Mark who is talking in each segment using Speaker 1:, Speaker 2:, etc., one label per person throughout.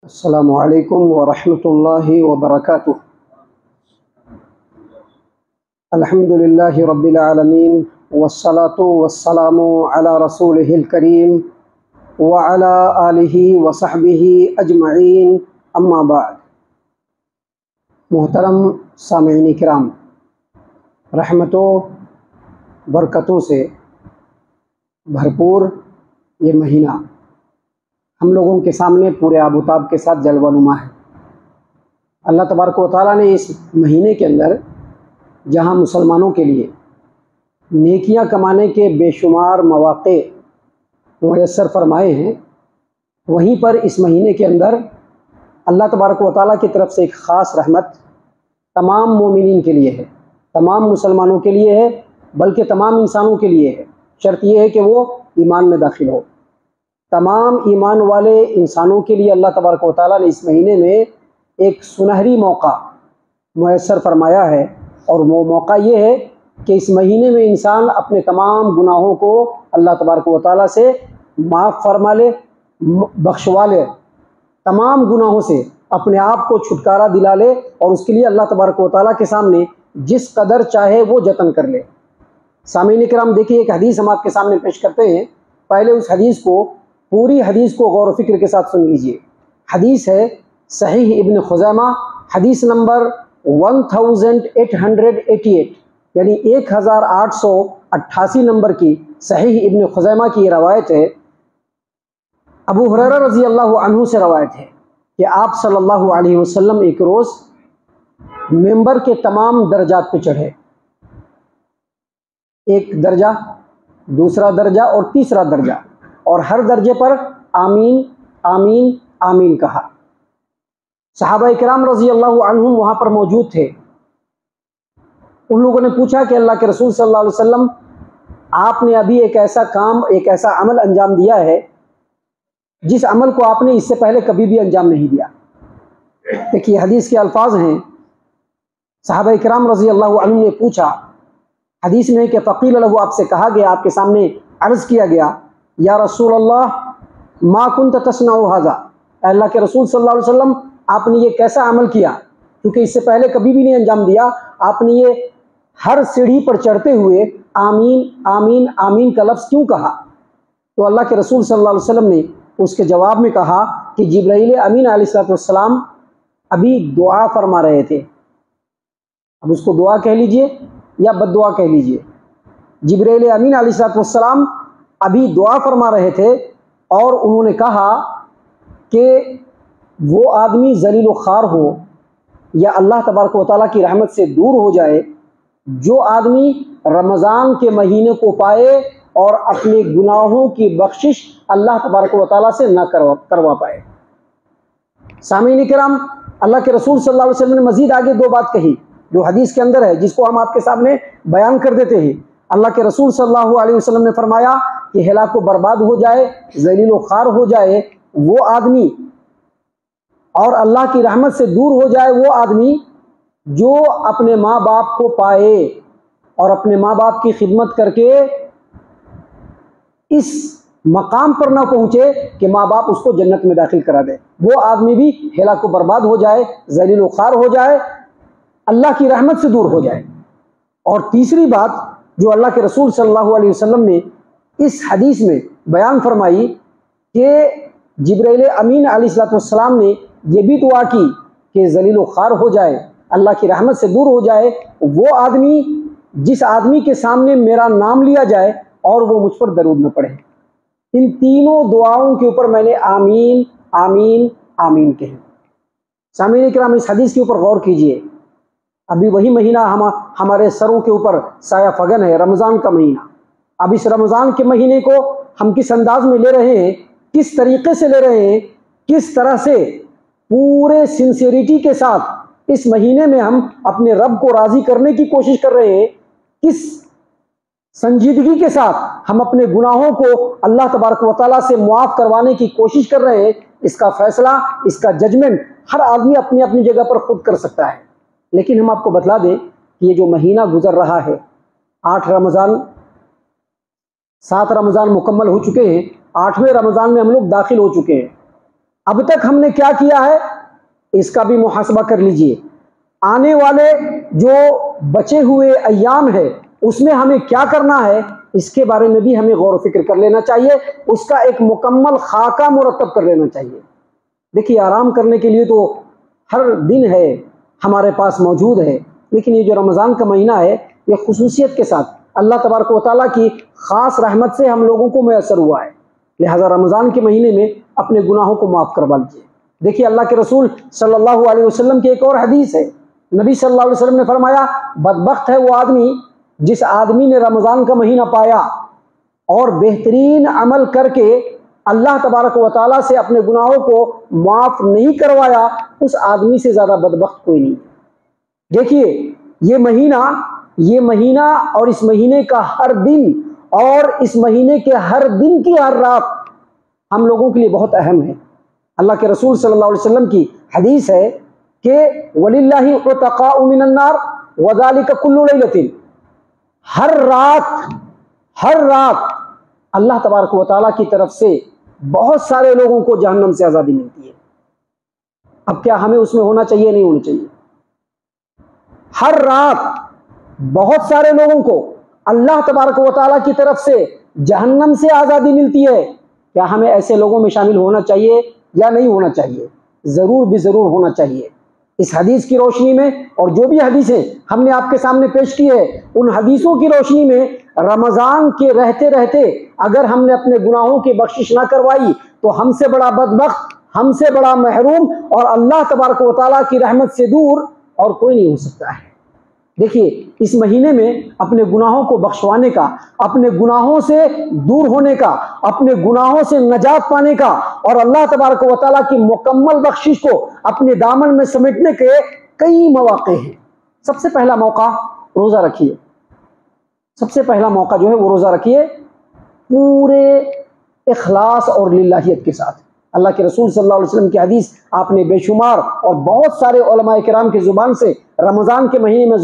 Speaker 1: السلام علیکم ورحمۃ اللہ وبرکاتہ۔ الحمد للہ رب العالمین والصلاة والسلام علی رسولہ الکریم وعلی آلہ وصحبہ اجمعین، اما بعد۔ محترم سامعین کرام، رحمتوں برکتوں سے بھرپور یہ مہینہ ہم لوگوں کے سامنے پورے آب و تاب کے ساتھ جلوہ نما ہے۔ اللہ تبارک و تعالیٰ نے اس مہینے کے اندر جہاں مسلمانوں کے لیے نیکیاں کمانے کے بے شمار مواقع میسر فرمائے ہیں، وہیں پر اس مہینے کے اندر اللہ تبارک و تعالیٰ کی طرف سے ایک خاص رحمت تمام مومنین کے لیے ہے، تمام مسلمانوں کے لیے ہے، بلکہ تمام انسانوں کے لیے ہے۔ شرط یہ ہے کہ وہ ایمان میں داخل ہو۔ تمام ایمان والے انسانوں کے لیے اللہ تبارک و تعالیٰ نے اس مہینے میں ایک سنہری موقع میسر فرمایا ہے، اور وہ موقع یہ ہے کہ اس مہینے میں انسان اپنے تمام گناہوں کو اللہ تبارک و تعالیٰ سے معاف فرما لے، بخشوا لے، تمام گناہوں سے اپنے آپ کو چھٹکارا دلا لے، اور اس کے لیے اللہ تبارک و تعالیٰ کے سامنے جس قدر چاہے وہ جتن کر لے۔ سامعین کرام، دیکھیے ایک حدیث ہم آپ کے سامنے پیش کرتے ہیں۔ پہلے اس حدیث کو، پوری حدیث کو غور و فکر کے ساتھ سن لیجئے۔ حدیث ہے صحیح ابن خزیمہ، حدیث نمبر 1888، یعنی 1888 نمبر کی صحیح ابن خزیمہ کی یہ روایت ہے۔ ابو ہریرہ رضی اللہ عنہ سے روایت ہے کہ آپ صلی اللہ علیہ وسلم ایک روز ممبر کے تمام درجات پہ چڑھے، ایک درجہ، دوسرا درجہ اور تیسرا درجہ، اور ہر درجے پر آمین آمین آمین کہا۔ صحابہ کرام رضی اللہ عنہم وہاں پر موجود تھے۔ ان لوگوں نے پوچھا کہ اللہ کے رسول صلی اللہ علیہ وسلم، آپ نے ابھی ایک ایسا کام، ایک ایسا عمل انجام دیا ہے جس عمل کو آپ نے اس سے پہلے کبھی بھی انجام نہیں دیا۔ دیکھیے حدیث کے الفاظ ہیں، صحابہ کرام رضی اللہ عنہم نے پوچھا، حدیث میں کہ فقیل لہ، آپ سے کہا گیا، آپ کے سامنے عرض کیا گیا، یا رسول اللہ ما کنت تصنع ھذا، اللہ کے رسول صلی اللہ علیہ وسلم آپ نے یہ کیسا عمل کیا، کیونکہ اس سے پہلے کبھی بھی نہیں انجام دیا، آپ نے یہ ہر سیڑھی پر چڑھتے ہوئے آمین آمین آمین کا لفظ کیوں کہا؟ تو اللہ کے رسول صلی اللہ علیہ وسلم نے اس کے جواب میں کہا کہ جبرائیل امین علیہ السلام ابھی دعا فرما رہے تھے۔ اب اس کو دعا کہہ لیجئے یا بد دعا کہہ لیجئے، جبرائیل امین علیہ السلام ابھی دعا فرما رہے تھے، اور انہوں نے کہا کہ وہ آدمی ذلیل و خوار ہو یا اللہ تبارک و تعالیٰ کی رحمت سے دور ہو جائے جو آدمی رمضان کے مہینے کو پائے اور اپنے گناہوں کی بخشش اللہ تبارک و تعالیٰ سے نہ کروا پائے۔ سامعین کرام، اللہ کے رسول صلی اللہ علیہ وسلم نے مزید آگے دو بات کہی جو حدیث کے اندر ہے، جس کو ہم آپ کے سامنے بیان کر دیتے ہیں۔ اللہ کے رسول صلی اللہ علیہ وسلم نے فرمایا کہ ہلاک و برباد ہو جائے، ذلیل و خوار ہو جائے وہ آدمی، اور اللہ کی رحمت سے دور ہو جائے وہ آدمی جو اپنے ماں باپ کو پائے اور اپنے ماں باپ کی خدمت کر کے اس مقام پر نہ پہنچے کہ ماں باپ اس کو جنت میں داخل کرا دے، وہ آدمی بھی ہلاک و برباد ہو جائے، ذلیل و خوار ہو جائے، اللہ کی رحمت سے دور ہو جائے۔ اور تیسری بات جو اللہ کے رسول صلی اللہ علیہ وسلم نے اس حدیث میں بیان فرمائی کہ جبرائیل امین علیہ السلام نے یہ بھی دعا کی کہ ذلیل و خوار ہو جائے، اللہ کی رحمت سے دور ہو جائے وہ آدمی جس آدمی کے سامنے میرا نام لیا جائے اور وہ مجھ پر درود نہ پڑھے۔ ان تینوں دعاؤں کے اوپر میں نے آمین آمین آمین کہے۔ سامعین کرام، اس حدیث کے اوپر غور کیجئے۔ ابھی وہی مہینہ ہمارے سروں کے اوپر سایہ فگن ہے، رمضان کا مہینہ۔ اب اس رمضان کے مہینے کو ہم کس انداز میں لے رہے ہیں، کس طریقے سے لے رہے ہیں، کس طرح سے پورے سنسیریٹی کے ساتھ اس مہینے میں ہم اپنے رب کو راضی کرنے کی کوشش کر رہے ہیں، کس سنجیدگی کے ساتھ ہم اپنے گناہوں کو اللہ تبارک و تعالیٰ سے معاف کروانے کی کوشش کر رہے ہیں، اس کا فیصلہ، اس کا ججمنٹ ہر آدمی اپنی اپنی جگہ پر خود کر سکتا ہے۔ لیکن ہم آپ کو بتلا دیں کہ یہ جو مہینہ گزر رہا ہے، 7 رمضان مکمل ہو چکے ہیں، 8ویں رمضان میں ہم لوگ داخل ہو چکے ہیں۔ اب تک ہم نے کیا کیا ہے اس کا بھی محاسبہ کر لیجئے. آنے والے جو بچے ہوئے ایام ہے اس میں ہمیں کیا کرنا ہے اس کے بارے میں بھی ہمیں غور و فکر کر لینا چاہیے، اس کا ایک مکمل خاکہ مرتب کر لینا چاہیے. دیکھیے آرام کرنے کے لیے تو ہر دن ہے ہمارے پاس موجود ہے، لیکن یہ جو رمضان کا مہینہ ہے یہ خصوصیت کے ساتھ اللہ تبارک و تعالیٰ کی خاص رحمت سے ہم لوگوں کو میسر ہوا ہے، لہٰذا رمضان کے مہینے میں اپنے گناہوں کو معاف کروا لیجیے. دیکھیے اللہ کے رسول صلی اللہ علیہ وسلم کی ایک اور حدیث ہے. نبی صلی اللہ علیہ وسلم نے فرمایا بدبخت ہے وہ آدمی جس آدمی نے رمضان کا مہینہ پایا اور بہترین عمل کر کے اللہ تبارک و تعالیٰ سے اپنے گناہوں کو معاف نہیں کروایا، اس آدمی سے زیادہ بدبخت کوئی نہیں. دیکھیے یہ مہینہ اور اس مہینے کا ہر دن اور اس مہینے کے ہر دن کی ہر رات ہم لوگوں کے لیے بہت اہم ہے. اللہ کے رسول صلی اللہ علیہ وسلم کی حدیث ہے کہ وَلِلَّهِ عُتَقَاءُ مِنَ النَّارِ وَذَلِكَ كُلُّ لَيْلَةٍ، ہر رات اللہ تبارک و تعالیٰ کی طرف سے بہت سارے لوگوں کو جہنم سے آزادی ملتی ہے. اب کیا ہمیں اس میں ہونا چاہیے نہیں ہونا چاہیے؟ ہر رات بہت سارے لوگوں کو اللہ تبارک و تعالیٰ کی طرف سے جہنم سے آزادی ملتی ہے. کیا ہمیں ایسے لوگوں میں شامل ہونا چاہیے یا نہیں ہونا چاہیے؟ ضرور بھی ضرور ہونا چاہیے. اس حدیث کی روشنی میں اور جو بھی حدیثیں ہم نے آپ کے سامنے پیش کی ہے ان حدیثوں کی روشنی میں رمضان کے رہتے رہتے اگر ہم نے اپنے گناہوں کی بخشش نہ کروائی تو ہم سے بڑا بدبخت، ہم سے بڑا محروم اور اللہ تبارک و تعالیٰ کی رحمت سے دور اور کوئی نہیں ہو سکتا ہے. دیکھیے اس مہینے میں اپنے گناہوں کو بخشوانے کا، اپنے گناہوں سے دور ہونے کا، اپنے گناہوں سے نجات پانے کا اور اللہ تبارک و تعالیٰ کی مکمل بخشش کو اپنے دامن میں سمیٹنے کے کئی مواقع ہیں. سب سے پہلا موقع روزہ رکھیے. سب سے پہلا موقع جو ہے وہ روزہ رکھیے پورے اخلاص اور للہیت کے ساتھ. اللہ کے رسول صلی اللہ علیہ وسلم کی حدیث آپ نے بے شمار اور بہت سارے علماء کرام کی زبان سے رمضان کے مہینے میں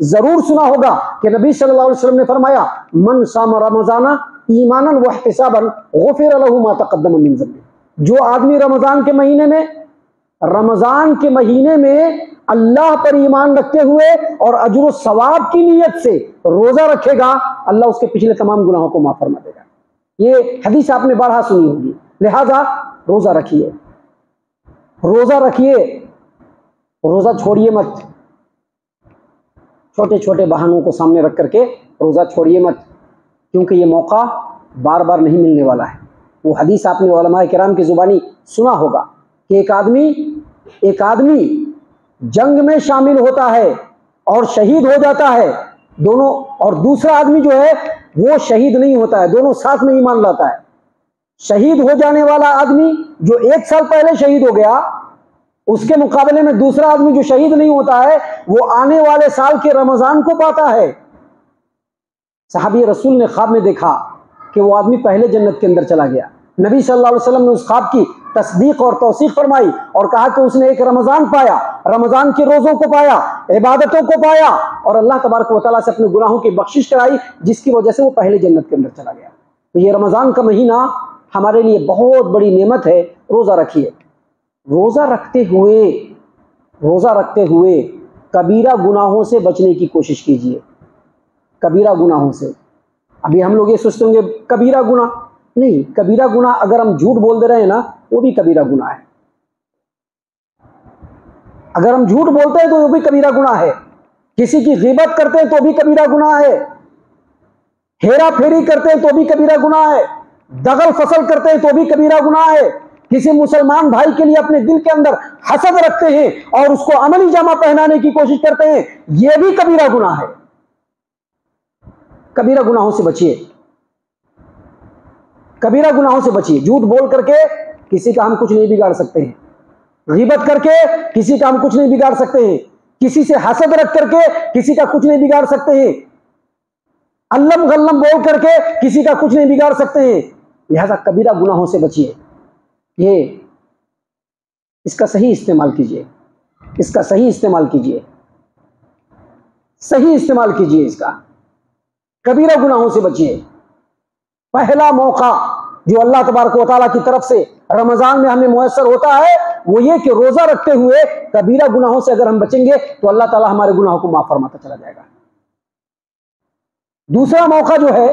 Speaker 1: ضرور سنا ہوگا کہ نبی صلی اللہ علیہ وسلم نے فرمایا من صام رمضان ایمانا واحتسابا غفر له ما تقدم من ذنبه. جو آدمی رمضان کے مہینے میں اللہ پر ایمان رکھتے ہوئے اور اجر و ثواب کی نیت سے روزہ رکھے گا اللہ اس کے پچھلے تمام گناہوں کو معاف فرما دے گا. یہ حدیث آپ نے بارہا سنی ہوگی. لہذا روزہ رکھیے، روزہ رکھیے، روزہ چھوڑیے مت. چھوٹے چھوٹے بہانوں کو سامنے رکھ کر کے روزہ چھوڑیے مت، کیونکہ یہ موقع بار بار نہیں ملنے والا ہے. وہ حدیث آپ نے علماء کرام کی زبانی سنا ہوگا کہ ایک آدمی جنگ میں شامل ہوتا ہے اور شہید ہو جاتا ہے دونوں، اور دوسرا آدمی جو ہے وہ شہید نہیں ہوتا ہے، دونوں ساتھ میں ایمان لاتا ہے. شہید ہو جانے والا آدمی جو 1 سال پہلے شہید ہو گیا اس کے مقابلے میں دوسرا آدمی جو شہید نہیں ہوتا ہے وہ آنے والے سال کے رمضان کو پاتا ہے. صحابی رسول نے خواب میں دیکھا کہ وہ آدمی پہلے جنت کے اندر چلا گیا. نبی صلی اللہ علیہ وسلم نے اس خواب کی تصدیق اور توثیق فرمائی اور کہا کہ اس نے ایک رمضان پایا، رمضان کے روزوں کو پایا، عبادتوں کو پایا اور اللہ تبارک و تعالیٰ سے اپنے گناہوں کی بخشش کرائی جس کی وجہ سے وہ پہلے جنت کے اندر چلا گیا. تو یہ رمضان کا مہینہ ہمارے لیے بہت بڑی نعمت ہے. روزہ رکھیے. روزہ رکھتے ہوئے کبیرہ گناہوں سے بچنے کی کوشش کیجیے. کبیرہ گناہوں سے ابھی ہم لوگ یہ سوچتے ہوں گے کبیرہ گناہ نہیں، کبیرہ گناہ اگر ہم جھوٹ بول دے رہے ہیں نا وہ بھی کبیرہ گناہ ہے. اگر ہم جھوٹ بولتے ہیں تو وہ بھی کبیرہ گناہ ہے. کسی کی غیبت کرتے ہیں تو بھی کبیرہ گناہ ہے. ہیرا پھیری کرتے ہیں تو بھی کبیرہ گناہ ہے. دغل فصل کرتے ہیں تو بھی کبیرہ گناہ ہے. کسی مسلمان بھائی کے لیے اپنے دل کے اندر حسد رکھتے ہیں اور اس کو عملی جامہ پہنانے کی کوشش کرتے ہیں، یہ بھی کبیرہ گناہ ہے. کبیرہ گناہوں سے بچیے. کبیرہ گناہوں سے بچیے. جھوٹ بول کر کے کسی کا ہم کچھ نہیں بگاڑ سکتے ہیں. غیبت کر کے کسی کا ہم کچھ نہیں بگاڑ سکتے ہیں. کسی سے حسد رکھ کر کے کسی کا کچھ نہیں بگاڑ سکتے ہیں. علم غلم بول کر کے کسی کا کچھ نہیں بگاڑ سکتے ہیں. لہذا کبیرہ گناہوں سے بچیے. اس کا صحیح استعمال کیجیے. اس کا صحیح استعمال کیجیے. صحیح استعمال کیجیے اس کا. کبیرہ گناہوں سے بچیے. پہلا موقع جو اللہ تبارک و تعالیٰ کی طرف سے رمضان میں ہمیں میسر ہوتا ہے وہ یہ کہ روزہ رکھتے ہوئے کبیرہ گناہوں سے اگر ہم بچیں گے تو اللہ تعالیٰ ہمارے گناہوں کو معاف فرماتا چلا جائے گا۔ دوسرا موقع جو ہے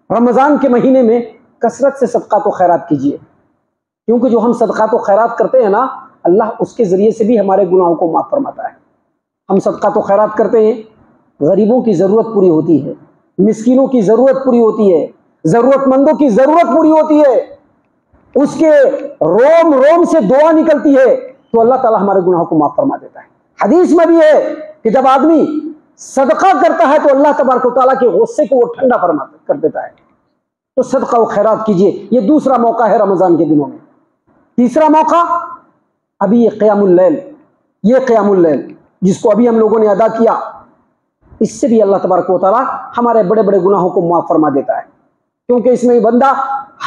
Speaker 1: رمضان کے مہینے میں کثرت سے صدقات و خیرات کیجیے، کیونکہ جو ہم صدقات و خیرات کرتے ہیں نا اللہ اس کے ذریعے سے بھی ہمارے گناہوں کو معاف فرماتا ہے۔ ہم صدقات و خیرات کرتے ہیں، غریبوں کی ضرورت پوری ہوتی ہے، مسکینوں کی ضرورت پوری ہوتی ہے، ضرورت مندوں کی ضرورت پوری ہوتی ہے، اس کے روم روم سے دعا نکلتی ہے تو اللہ تعالیٰ ہمارے گناہوں کو معاف فرما دیتا ہے۔ حدیث میں بھی ہے کہ جب آدمی صدقہ کرتا ہے تو اللہ تبارک و تعالیٰ کے غصے کو وہ ٹھنڈا فرما کر دیتا ہے۔ تو صدقہ و خیرات کیجئے، یہ دوسرا موقع ہے رمضان کے دنوں میں۔ تیسرا موقع ابھی یہ قیام اللیل جس کو ابھی ہم لوگوں نے ادا کیا، اس سے بھی اللہ تبارک و تعالیٰ ہمارے بڑے بڑے گناہوں کو معاف فرما دیتا ہے، کیونکہ اس میں بندہ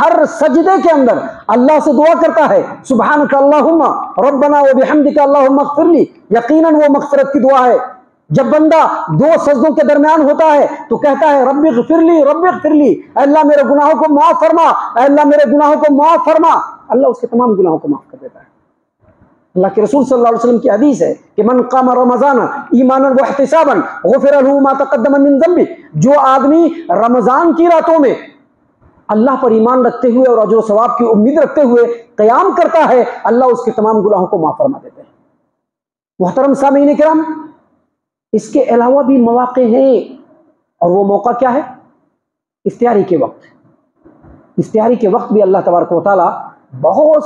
Speaker 1: ہر سجدے کے اندر اللہ سے دعا کرتا ہے سبحانک اللہم ربنا وبحمدک اللہم اغفر لی، یقیناً وہ مغفرت کی دعا ہے۔ جب بندہ دو سجدوں کے درمیان ہوتا ہے تو کہتا ہے رب اغفر لی، اے اللہ میرے گناہوں کو معاف فرما، اے اللہ میرے گناہوں کو معاف فرما، اللہ اس کے تمام گناہوں کو معاف کر دیتا ہے۔ اللہ کے رسول صلی اللہ علیہ وسلم کی حدیث ہے کہ من قام رمضان ایمانا واحتسابا غفر له ما تقدم من ذنبه، جو آدمی رمضان کی راتوں میں اللہ پر ایمان رکھتے ہوئے اور اجر و ثواب کی امید رکھتے ہوئے قیام کرتا ہے اللہ اس کے تمام گناہوں کو معاف فرما دیتے ہیں۔ محترم سامعین کرام، اس کے علاوہ بھی مواقع ہیں، اور وہ موقع کیا ہے؟ افطاری کے وقت بھی اللہ تبارک و تعالیٰ بہت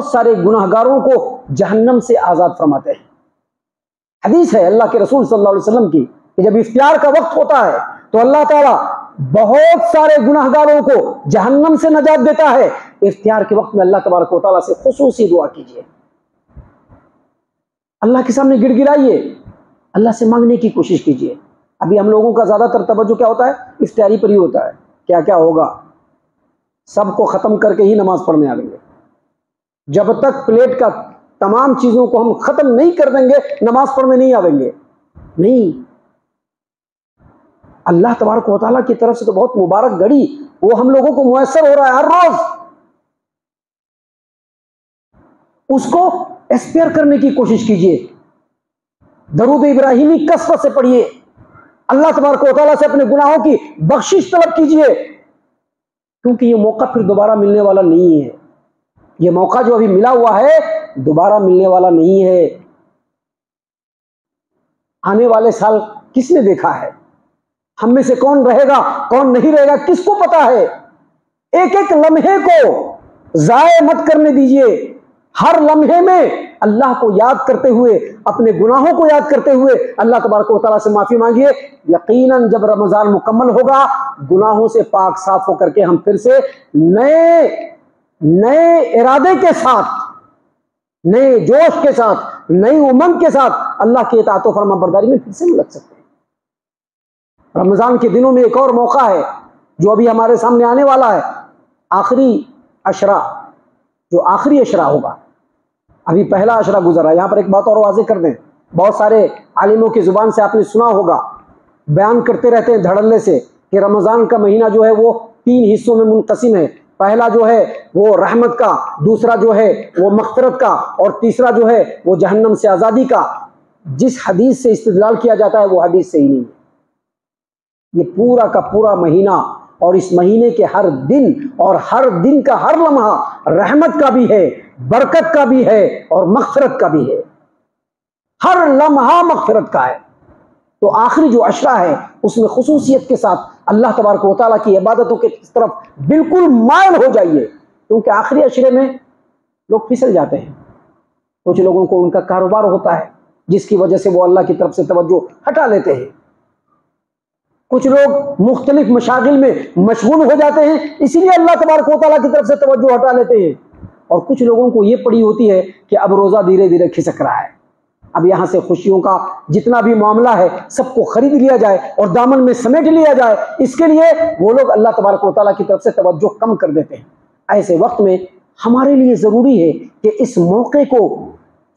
Speaker 1: سارے گناہگاروں کو جہنم سے آزاد فرماتے ہیں۔ حدیث ہے اللہ کے رسول صلی اللہ علیہ وسلم کی کہ جب افطار کا وقت ہوتا ہے تو اللہ تعالیٰ بہت سارے گناہگاروں کو جہنم سے نجات دیتا ہے۔ افطار کے وقت میں اللہ تبارک و تعالیٰ سے خصوصی دعا کیجیے، اللہ کے سامنے گڑ گڑائیے، اللہ سے مانگنے کی کوشش کیجیے۔ ابھی ہم لوگوں کا زیادہ تر توجہ کیا ہوتا ہے؟ افطاری پر ہی ہوتا ہے، کیا کیا ہوگا، سب کو ختم کر کے ہی نماز پڑھنے آئیں گے۔ جب تک پلیٹ کا تمام چیزوں کو ہم ختم نہیں کر دیں گے نماز پڑھنے نہیں آئیں گے۔ نہیں، اللہ تبارک و تعالیٰ کی طرف سے تو بہت مبارک گھڑی وہ ہم لوگوں کو میسر ہو رہا ہے ہر روز، اس کو اسپیئر کرنے کی کوشش کیجیے۔ درود ابراہیمی کثرت سے پڑھیے، اللہ تبارک و تعالیٰ سے اپنے گناہوں کی بخشش طلب کیجیے، کیونکہ یہ موقع پھر دوبارہ ملنے والا نہیں ہے۔ یہ موقع جو ابھی ملا ہوا ہے دوبارہ ملنے والا نہیں ہے۔ آنے والے سال کس نے دیکھا ہے؟ ہم میں سے کون رہے گا کون نہیں رہے گا کس کو پتا ہے؟ ایک ایک لمحے کو ضائع مت کرنے دیجیے، ہر لمحے میں اللہ کو یاد کرتے ہوئے، اپنے گناہوں کو یاد کرتے ہوئے اللہ تبارک و تعالیٰ سے معافی مانگیے۔ یقیناً جب رمضان مکمل ہوگا گناہوں سے پاک صاف ہو کر کے ہم پھر سے نئے ارادے کے ساتھ، نئے جوش کے ساتھ، نئی امنگ کے ساتھ اللہ کی اطاعت و فرما برداری میں پھر سے لگ سکتے ہیں۔ رمضان کے دنوں میں ایک اور موقع ہے جو ابھی ہمارے سامنے آنے والا ہے، آخری عشرہ، جو آخری عشرہ ہوگا۔ ابھی پہلا عشرہ گزرا، یہاں پر ایک بات اور واضح کر دیں، بہت سارے عالموں کی زبان سے آپ نے سنا ہوگا، بیان کرتے رہتے ہیں دھڑلے سے کہ رمضان کا مہینہ جو ہے وہ 3 حصوں میں منقسم ہے، پہلا جو ہے وہ رحمت کا، دوسرا جو ہے وہ مغفرت کا، اور تیسرا جو ہے وہ جہنم سے آزادی کا۔ جس حدیث سے استدلال کیا جاتا ہے وہ حدیث صحیح نہیں ہے۔ یہ پورا کا پورا مہینہ اور اس مہینے کے ہر دن اور ہر دن کا ہر لمحہ رحمت کا بھی ہے، برکت کا بھی ہے اور مغفرت کا بھی ہے، ہر لمحہ مغفرت کا ہے۔ تو آخری جو عشرہ ہے اس میں خصوصیت کے ساتھ اللہ تبارک و تعالیٰ کی عبادتوں کی طرف بالکل مائل ہو جائیے، کیونکہ آخری عشرے میں لوگ پھسل جاتے ہیں۔ کچھ لوگوں کو ان کا کاروبار ہوتا ہے جس کی وجہ سے وہ اللہ کی طرف سے توجہ ہٹا لیتے ہیں، کچھ لوگ مختلف مشاغل میں مشغول ہو جاتے ہیں اسی لیے اللہ تبارک و تعالیٰ کی طرف سے توجہ ہٹا لیتے ہیں، اور کچھ لوگوں کو یہ پڑی ہوتی ہے کہ اب روزہ دھیرے دھیرے کھسک رہا ہے، اب یہاں سے خوشیوں کا جتنا بھی معاملہ ہے سب کو خرید لیا جائے اور دامن میں سمیٹ لیا جائے، اس کے لیے وہ لوگ اللہ تبارک و تعالیٰ کی طرف سے توجہ کم کر دیتے ہیں۔ ایسے وقت میں ہمارے لیے ضروری ہے کہ اس موقع کو